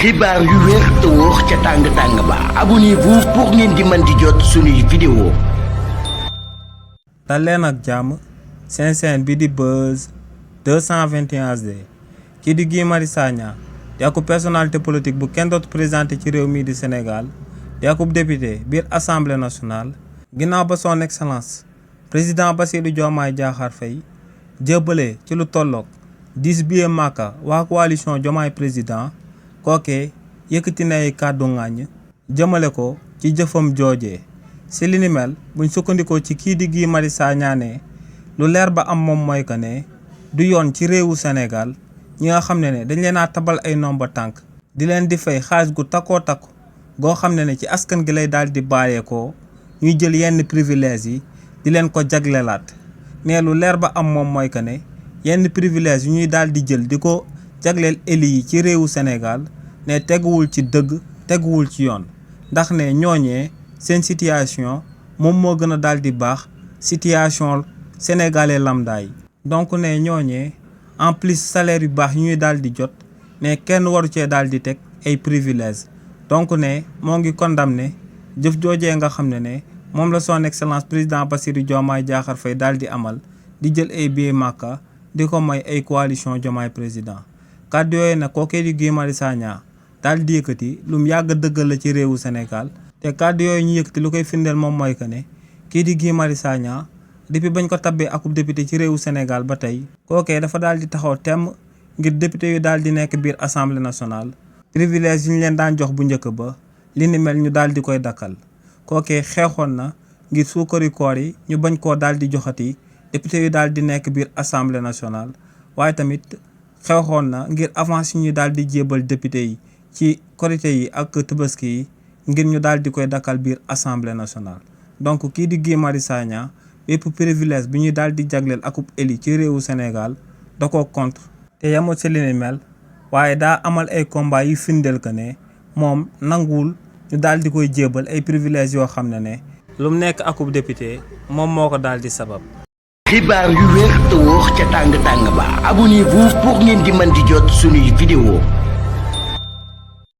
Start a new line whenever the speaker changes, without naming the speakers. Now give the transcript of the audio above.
xibaar yu wér te wóor ca tàng-tàng ba abonnez-vous pour ngeen di mën di jot suñuy vidéo.
dal leen ak jàmm seen chaîne bi di Buzz 221 HD kii di Guy Marius Sagna di akub personnalité politique bu kenn dootu présenté ci réew mii di Sénégal di akub député biir assemblée nationale ginnaaw ba son excellence président Bassirou Diomaye Diakhar Faye jébbale ci lu tolloog 10 billets Makka waa coalition Diomaye président kookee yëkkati na ay kàddu ŋàññ jëmale ko ci jëfam joojee si li ni mel buñ sukkandikoo ci kii di Guy Marius Sagna ne lu leer ba am moom mooy que ne du yoon ci réewu Sénégal ñi nga xam ne dañ leen a tabal ay nomba tànk di leen di fay xaalis gu takkoo takku goo xam ne ci askan gi lay daal di bàyyeekoo ñuy jël yenn privilèges yi di leen ko jaglelaat ne lu leer ba am moom mooy que ne yenn privilèges yu ñuy daal di jël di ko jagleel éli yi ci réewu Sénégal ne teguwul ci dëgg teguwul ci yoon ndax ne ñooñee seen situation moom moo gën a daal di baax situation sénégalais lambda yi donc ne ñooñee en plus salaire yu baax yu ñuy daal di jot ne kenn waru cee daal di teg ay privilèges donc ne moo ngi condamné jëf joojee nga xam ne moom la son excellence président Bassirou Diomaye Diakhar Faye daal di amal di jël ay billets Makka di ko may ay coalition Diomaye président kàddu yooyu nag kookee di Guy Marius Sagna daal di yëkkati lu mu yàgg dëggal la ci réewu Sénégal te kàddu yooyu ñu yëkkati lu koy firndeel moom mooy que ne kii di Guy Marius Sagna depuis bañ ko tabbee akub député ci réewu Sénégal ba tey kookee dafa daal di taxaw temm ngir député yu daal di nekk biir assemblée nationale privilège yi ñu leen daan jox bu njëkk ba li ni mel ñu daal di koy dakkal kookee xeexoon na ngir suukari koor yi ñu bañ koo daal di joxati député yu daal di nekk biir assemblée nationale waaye tamit xeexoon na ngir avance yi ñu daal di jébal député yi ci korité yi ak tabaski yi ngir ñu daal di koy dakkal biir assemblée nationale donc kii di Guy Marius Sagna bépp privilège bi ñuy daal di jagleel akub éli ci réewu Sénégal da koo contre te yemul si li ni mel waaye daa amal ay combat yu firndeel que ne moom nanguwul ñu daal di koy jébal ay privilèges yoo xam ne lu mu nekk akub député moom moo ko daal di sabab.
xibaar yu wér te wóor ca tàng-tàng ba abonnez-vous pour ngeen di mën di jot suñuy vidéo.